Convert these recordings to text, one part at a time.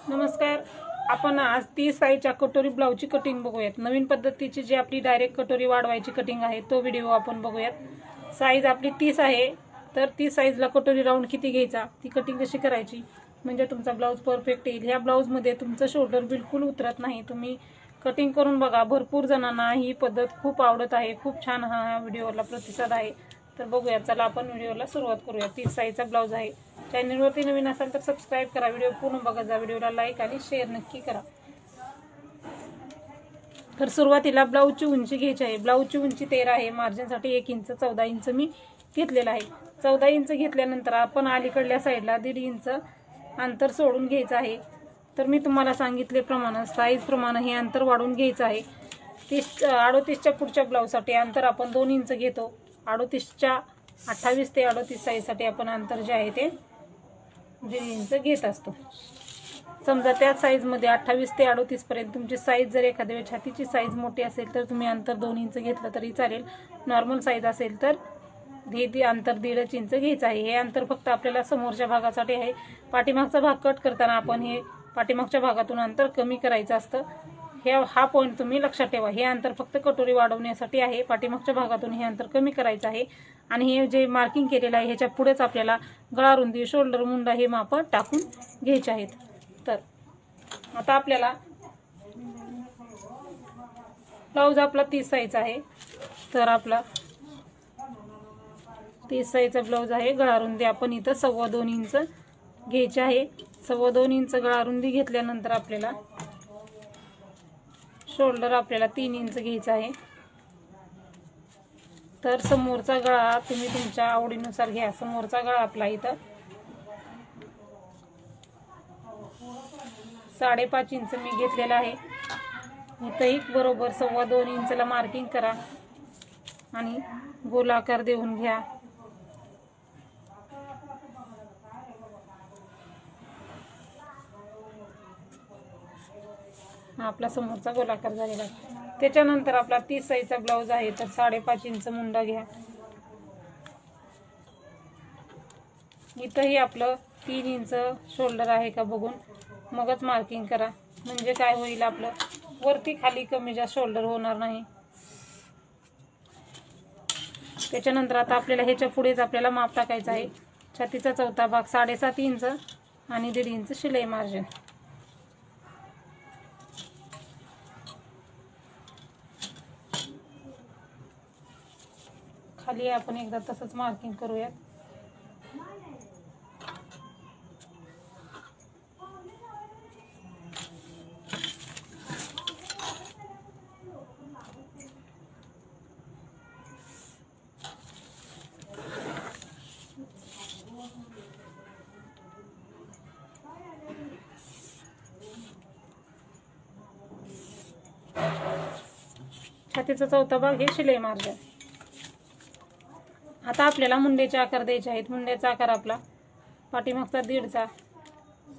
नमस्कार. आपण आज 30 साईजच्या कटोरी ब्लाऊजची कटिंग बघूयात. नवीन पद्धतीची जी आपली डायरेक्ट कटोरी वाढवायची कटिंग आहे तो व्हिडिओ आपण बघूयात. साईज आपली 30 आहे, तर 30 साईजला कटोरी राऊंड किती घ्यायचा, ती कटिंग कशी करायची म्हणजे तुमचा ब्लाऊज परफेक्ट येईल. ह्या ब्लाऊजमध्ये तुमचं शोल्डर बिलकुल उतरत नाही. तुम्ही कटिंग करून बघा. भरपूर जणांना ही पद्धत खूप आवडत आहे. खूप छान हा व्हिडिओला प्रतिसाद आहे. तर बघूया, चला आपण व्हिडिओला सुरुवात करूया. 30 साईजचा ब्लाऊज आहे. चॅनलवरती नवीन असाल तर सबस्क्राईब करा. व्हिडिओ पूर्ण बघा जा. व्हिडिओला लाईक आणि शेअर नक्की करा. तर सुरुवातीला ब्लाऊजची उंची घ्यायची आहे. ब्लाऊजची उंची 13 आहे. मार्जिनसाठी 1 इंच 14 इंच मी घेतलेला आहे. 14 इंच घेतल्यानंतर आपण अलीकडल्या साईडला 1.5 इंच अंतर सोडून घ्यायचं आहे. तर मी तुम्हाला सांगितल्याप्रमाणे साईज प्रमाणे हे अंतर वाढवून घ्यायचं आहे. 38च्या पुढच्या ब्लाऊजसाठी अंतर आपण 2 इंच घेतो. 38च्या 28 ते 38 साईजसाठी आपण अंतर जे आहे ते 1.5 इंच घेत असतो. समजा त्याच साईजमध्ये 28 ते 38 पर्यंत तुमची साईज जर एखाद्या वेळी छातीची साईज मोठी असेल तर तुम्ही अंतर 2 इंच घेतलं तरी चालेल. नॉर्मल साईज असेल तर अंतर 1.5 इंच घ्यायचं आहे. हे अंतर फक्त आपल्याला समोरच्या भागासाठी आहे. पाठीमागचा भाग कट करताना आपण हे पाठीमागच्या भागातून अंतर कमी करायचं असतं. हा पॉईंट तुम्ही लक्षात ठेवा. हे अंतर फक्त कटोरी वाढवण्यासाठी आहे. पाठीमागच्या भागातून हे अंतर कमी करायचं आहे. आणि हे जे मार्किंग केलेलं आहे ह्याच्या पुढेच आपल्याला गळा रुंदी, शोल्डर, मुंडा हे माप टाकून घ्यायचे आहेत. तर आता आपल्याला ब्लाऊज आपला 30 साईज आहे. तर आपला 30 साईजचा ब्लाऊज आहे. गळा रुंदी आपण इथं 2.25 इंच घ्यायची आहे. 2.25 इंच गळा रुंदी घेतल्यानंतर आपल्याला शोल्डर आपल्याला 3 इंच घ्यायचा आहे. तर समोरचा गळा तुम्ही तुमच्या आवडीनुसार घ्या. समोरचा गळा आपला इथं 5.5 इंच मी घेतलेला आहे. इथंही बरोबर 2.25 इंचला मार्किंग करा आणि गोलाकार देऊन घ्या. हा आपला समोरचा गोलाकार झालेला आहे. त्याच्यानंतर आपला 30 साईजचा ब्लाऊज आहे. तर 5.5 इंच मुंडा घ्या. इथंही आपलं 3 इंच शोल्डर आहे का बघून मगच मार्किंग करा. म्हणजे काय होईल, आपलं वरती खाली कमी जास्त शोल्डर होणार नाही. त्याच्यानंतर आता आपल्याला ह्याच्या पुढेच आपल्याला माप टाकायचं आहे. छातीचा चौथा भाग 7.5 इंच आणि 1.5 इंच शिलाई मार्जिन. खाली आपण एकदा तसंच मार्किंग करूयात. छातीचा चौथा भाग हे शिलाई मार्जिन. आता आपल्याला मुंड्याचे आकार द्यायचे आहेत. मुंड्याचा आकार आपला पाठीमागचा 1.5चा,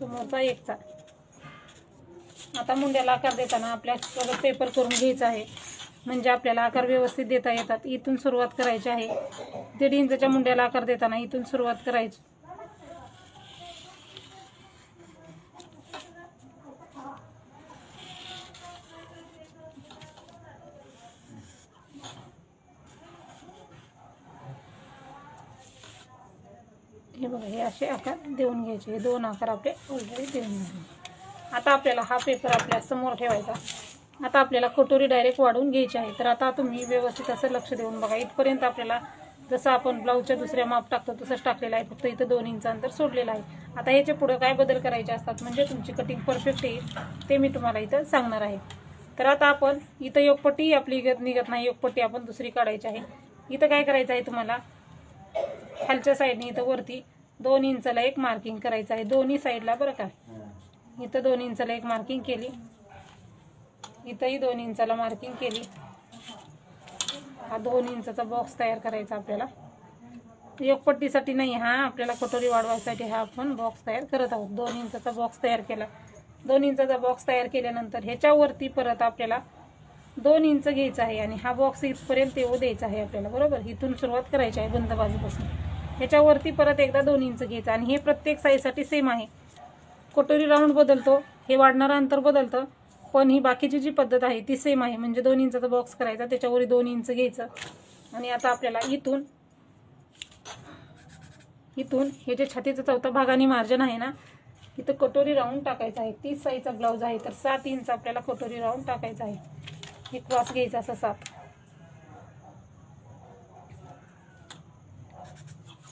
समोरचा 1चा. आता मुंड्याला आकार देताना आपल्याला पेपर करून घ्यायचा आहे. म्हणजे आपल्याला आकार व्यवस्थित देता येतात. इथून सुरुवात करायची आहे. 1.5 इंचच्या मुंड्याला आकार देताना इथून सुरुवात करायची. हे बघा, हे असे आकार देऊन घ्यायचे. हे 2 आकार आपले ऑलरेडी देऊन घ्यायचे. आता आपल्याला हा पेपर आपल्या समोर ठेवायचा. आता आपल्याला कटोरी डायरेक्ट वाढवून घ्यायची आहे. तर आता तुम्ही व्यवस्थित असं लक्ष देऊन बघा. इथपर्यंत आपल्याला जसं आपण ब्लाऊजच्या दुसऱ्या माप टाकतो तसंच टाकलेलं आहे. फक्त इथं 2 इंच अंतर सोडलेलं आहे. आता ह्याच्या पुढे काय बदल करायचे असतात म्हणजे तुमची कटिंग परफेक्ट येईल ते मी तुम्हाला इथं सांगणार आहे. तर आता आपण इथं योगपट्टी आपली निघत नाही. योगपट्टी आपण दुसरी काढायची आहे. इथं काय करायचं आहे तुम्हाला, खालच्या साईडने इथं वरती 2 इंचला एक मार्किंग करायचं आहे. दोन्ही साईडला बरं का. इथं 2 इंचला एक मार्किंग केली. इथंही 2 इंचला मार्किंग केली. हा 2 इंचचा बॉक्स तयार करायचा आपल्याला. योगपट्टीसाठी नाही, हा आपल्याला कटोरी वाढवायसाठी हा आपण बॉक्स तयार करत आहोत. 2 इंचचा बॉक्स तयार केला. 2 इंचचा बॉक्स तयार केल्यानंतर ह्याच्यावरती परत आपल्याला 2 इंच घ्यायचा आहे आणि हा बॉक्स इथपर्यंत येऊ द्यायचा आहे आपल्याला. बरोबर, इथून सुरुवात करायची आहे बंद बाजूपासून. ह्याच्यावरती परत एकदा 2 इंच घ्यायचं आणि हे प्रत्येक साईजसाठी सेम आहे. कटोरी राऊंड बदलतो हे वाढणारं अंतर बदलतं, पण ही बाकीची जी पद्धत आहे ती सेम आहे. म्हणजे 2 इंचाचा बॉक्स करायचा, त्याच्यावर 2 इंच घ्यायचं. आणि आता आपल्याला इथून हे जे छातीचा चौथा भागाने मार्जिन आहे ना, इथं कटोरी राऊंड टाकायचं आहे. 30 साईजचा ब्लाऊज आहे तर 7 इंच आपल्याला कटोरी राऊंड टाकायचं आहे. हे क्रॉस घ्यायचा असं 7,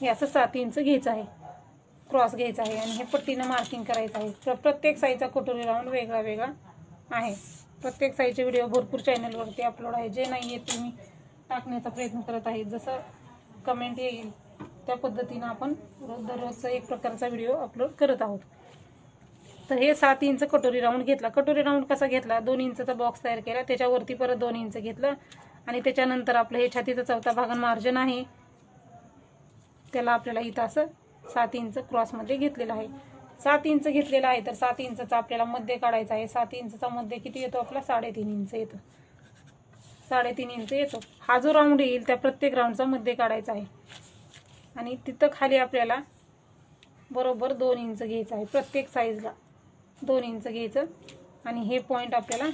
हे असं 7 इंच घ्यायचं आहे, क्रॉस घ्यायचा आहे. आणि हे पट्टीनं मार्किंग करायचं आहे. प्रत्येक साईजचा कटोरी राऊंड वेगळा वेगळा आहे. प्रत्येक साईजचे व्हिडिओ भरपूर चॅनलवरती अपलोड आहे. जे नाही आहे तुम्ही टाकण्याचा प्रयत्न करत आहे. जसं कमेंट येईल त्या पद्धतीनं आपण दररोजचा एक प्रकारचा व्हिडिओ अपलोड करत आहोत. तर हे 7 इंच कटोरी राऊंड घेतला. कटोरी राऊंड कसा घेतला, 2 इंचचा बॉक्स तयार केला, त्याच्यावरती परत 2 इंच घेतलं. आणि त्याच्यानंतर आपलं हे छातीचा चौथा भाग मार्जिन आहे, त्याला आपल्याला इथं असं 7 इंच क्रॉसमध्ये घेतलेलं आहे. 7 इंच घेतलेला आहे तर 7 इंचचा आपल्याला मध्य काढायचा आहे. 7 इंचचा मध्य किती येतो आपला, 3.5 इंच येतो. 3.5 इंच येतो. हा जो राऊंड येईल त्या प्रत्येक राऊंडचा मध्य काढायचा आहे. आणि तिथं खाली आपल्याला बरोबर 2 इंच घ्यायचं आहे. प्रत्येक साईजला 2 इंच घ्यायचं. आणि हे पॉईंट आपल्याला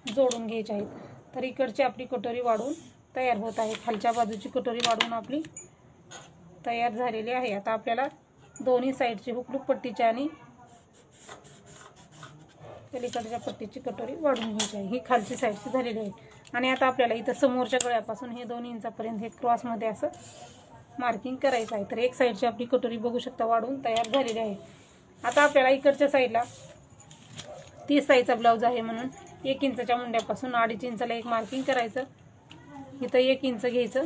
जोडून घ्यायचे आहेत. तर इकडची आपली कटोरी वाढून तयार होत आहे. खालच्या बाजूची कटोरी वाढून आपली तयार झालेली आहे. आता आपल्याला दोन्ही साईडची हुकलूक पट्टीची आणि पलीकडच्या पट्टीची कटोरी वाढून घ्यायची आहे. ही खालची साईडची झालेली आहे. आणि आता आपल्याला इथं समोरच्या गळ्यापासून हे 2 इंचापर्यंत हे क्रॉसमध्ये असं मार्किंग करायचं आहे. तर एक साईडची आपली कटोरी बघू शकता वाढून तयार झालेली आहे. आता आपल्याला इकडच्या साईडला 30 साईजचा ब्लाऊज आहे म्हणून 1 इंचच्या मुंड्यापासून 2.5 इंचाला एक मार्किंग करायचं. इथं 1 इंच घ्यायचं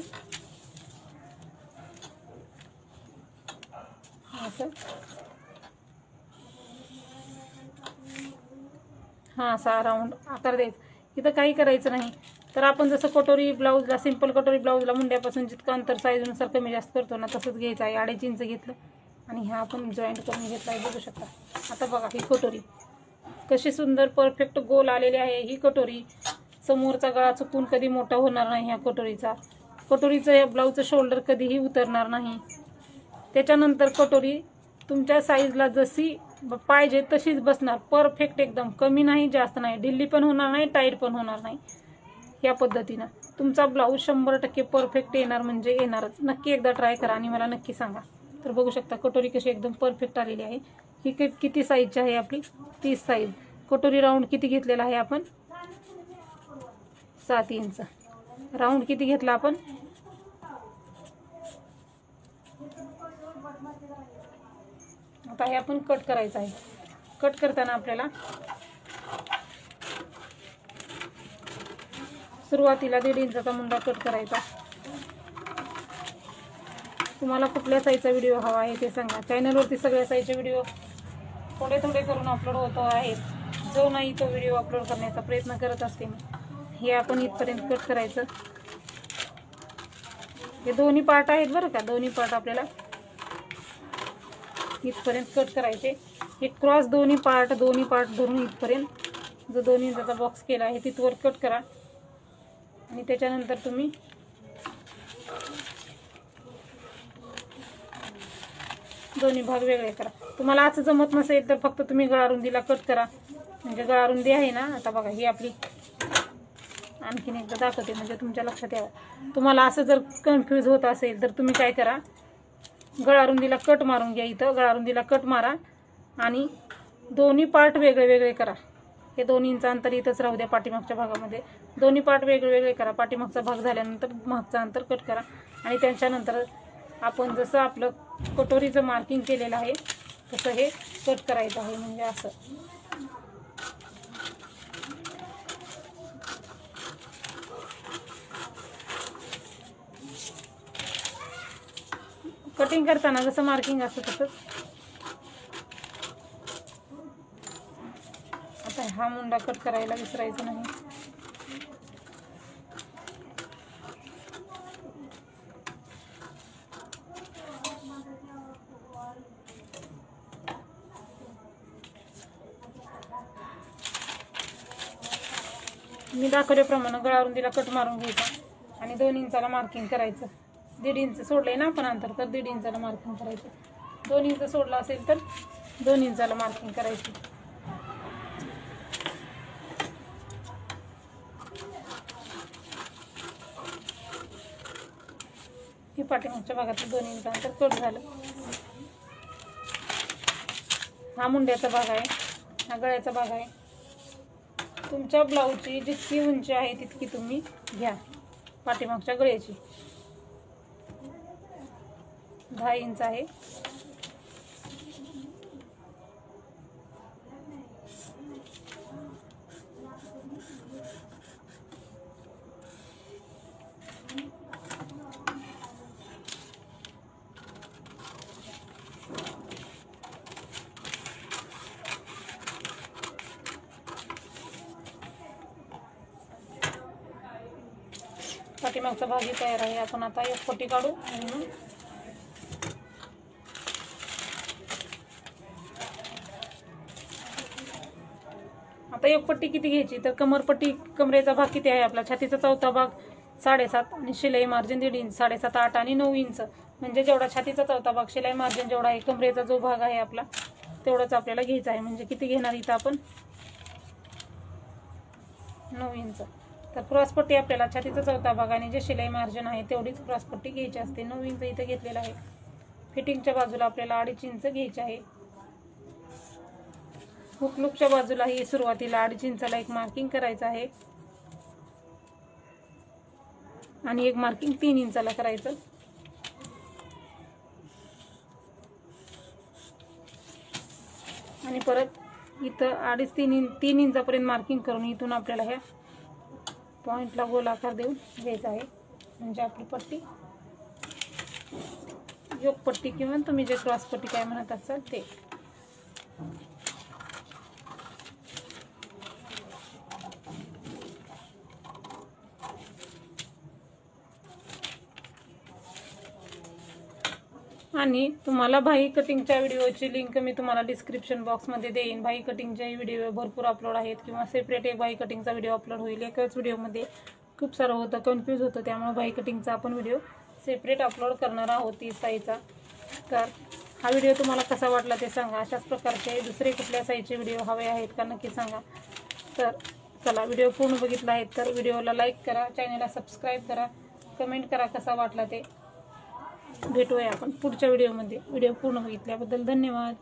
असं, हां असा राऊंड आकार द्यायचा. इथं काही करायचं नाही. तर आपण जसं कटोरी ब्लाऊजला, सिंपल कटोरी ब्लाऊजला मुंड्यापासून जितकं अंतर साईजनुसार कमी जास्त करतो ना, तसंच घ्यायचं आहे. 2.5 इंच घेतलं आणि ह्या आपण जॉईंट करून घेतला आहे, बघू शकता. आता बघा ही कटोरी कशी सुंदर परफेक्ट गोल आलेली आहे. ही कटोरी समोरचा गळा चुकून कधी मोठा होणार नाही. ह्या कटोरीचं या ब्लाऊजचं शोल्डर कधीही उतरणार नाही. त्याच्यानंतर कटोरी तुमच्या साईजला जशी पाहिजे तशीच बसणार, परफेक्ट एकदम, कमी नाही जास्त नाही, ढिल्ली पण होणार नाही, टाईट पण होणार नाही. या पद्धतीनं तुमचा ब्लाऊज 100% परफेक्ट येणार म्हणजे येणारच. नक्की एकदा ट्राय करा आणि मला नक्की सांगा. तर बघू शकता कटोरी कशी एकदम परफेक्ट आलेली आहे. ही किती साईजची आहे आपली, 30 साईज. कटोरी राऊंड किती घेतलेला आहे आपण, 7 इंच. राऊंड किती घेतला आपण, आता हे आपण कट करायचं आहे. कट करताना आपल्याला सुरुवातीला 1.5 इंचाचा मुंडा कट करायचा. तुम्हाला कुठल्या साईजचा व्हिडिओ हवा आहे ते सांगा. चॅनलवरती सगळ्या साईजचे व्हिडिओ थोडे थोडे करून अपलोड होतो आहेत. जो नाही तो व्हिडिओ अपलोड करण्याचा प्रयत्न करत असते मी. हे आपण इथपर्यंत कट करायचं. हे दोन्ही पार्ट आहेत बरं का, दोन्ही पार्ट आपल्याला इथपर्यंत कट करायचे. हे क्रॉस दोन्ही पार्ट धरून इथपर्यंत जो 2 इंचाचा बॉक्स केला आहे तिथवर कट करा. आणि त्याच्यानंतर तुम्ही दोन्ही भाग वेगळे करा. तुम्हाला असं जमत नसेल तर फक्त तुम्ही गळारुंदीला कट करा. म्हणजे गळारुंदी आहे ना, आता बघा ही आपली आणखीन एकदा दाखवते म्हणजे तुमच्या लक्षात यावं. तुम्हाला असं जर कन्फ्यूज होत असेल तर तुम्ही काय करा, गळारुंदीला कट मारून घ्या. इथं गळारुंदीला कट मारा आणि दोन्ही पार्ट वेगळे वेगळे करा. हे 2 इंच अंतर इथंच राहू द्या पाठीमागच्या भागामध्ये. दोन्ही पार्ट वेगळे वेगळे करा. पाठीमागचा भाग झाल्यानंतर मागचं अंतर कट करा. आणि त्याच्यानंतर आपण जसं आपलं कटोरीचं मार्किंग केलेलं आहे तसं हे कट करायचं आहे. म्हणजे असं कटिंग करताना जसं मार्किंग असतं तसंच. आता हा मुंडा कट करायला विसरायचं नाही. मी दाखवल्याप्रमाणे गळारुंदीला कट मारून घ्यायचा आणि 2 इंचाला मार्किंग करायचं. 1.5 इंच सोडलंय ना आपण अंतर, तर 1.5 इंचाला मार्किंग करायचं. 2 इंच सोडलं असेल तर 2 इंचाला मार्किंग करायची. हे पाठीमागच्या भागातलं 2 इंच अंतर कट झालं. हा मुंड्याचा भाग आहे, हा गळ्याचा भाग आहे. तुमच्या ब्लाऊजची जितकी उंची आहे तितकी तुम्ही घ्या. पाठीमागच्या गळ्याची 10 इंच आहे. पाठीमागचा भाग तयार आहे. आपण आता एक पट्टी काढू आणि मग आता एक पट्टी किती घ्यायची तर कमरपट्टी, कमरेचा भाग किती आहे आपला, छातीचा चौथा भाग 7.5 आणि शिलाई मार्जिन 1.5 इंच, 7.5, 8 आणि 9 इंच. म्हणजे जेवढा छातीचा चौथा भाग शिलाई मार्जिन जेवढा आहे, कमरेचा जो भाग आहे आपला तेवढाच आपल्याला घ्यायचा आहे. म्हणजे किती घेणार इथं आपण 9 इंच. तर क्रॉसपट्टी आपल्याला छातीचा चौथा भाग आणि जे शिलाई मार्जिन आहे तेवढीच क्रॉसपट्टी घ्यायची असते. 9 इंच इथं घेतलेला आहे. फिटिंगच्या बाजूला आपल्याला 2.5 इंच घ्यायचे आहे. हुकलूकच्या बाजूला ही सुरुवातीला 2.5 इंचाला एक मार्किंग करायचं आहे आणि एक मार्किंग 3 इंचाला करायचं. आणि परत इथं 2.5-3 इंचापर्यंत मार्किंग करून इथून आपल्याला ह्या पॉइंटला गोलाकार देऊन घ्यायचा आहे. म्हणजे आपली पट्टी योग पट्टी किंवा तुम्ही जे क्रॉस पट्टी काय म्हणत असाल ते. आणि तुम्हाला भाई कटिंगच्या व्हिडिओची लिंक मी तुम्हाला डिस्क्रिप्शन बॉक्समध्ये देईन. भाई कटिंगचे व्हिडिओ भरपूर अपलोड आहेत किंवा सेपरेट एक भाई कटिंगचा व्हिडिओ अपलोड होईल. एकाच व्हिडिओमध्ये खूप सारं होतं, कन्फ्यूज होतं. त्यामुळे भाई कटिंगचा आपण व्हिडिओ सेपरेट अपलोड करणार आहोत 30 साईजचा. तर हा व्हिडिओ तुम्हाला कसा वाटला ते सांगा. अशाच प्रकारचे दुसरे कुठल्या साईजचे व्हिडिओ हवे आहेत का नक्की सांगा. तर चला, व्हिडिओ पूर्ण बघितला आहे तर व्हिडिओला लाईक करा, चॅनलला सबस्क्राईब करा, कमेंट करा कसा वाटला ते. भेटूया आपण पुढच्या व्हिडिओमध्ये. व्हिडिओ पूर्ण बघितल्याबद्दल धन्यवाद.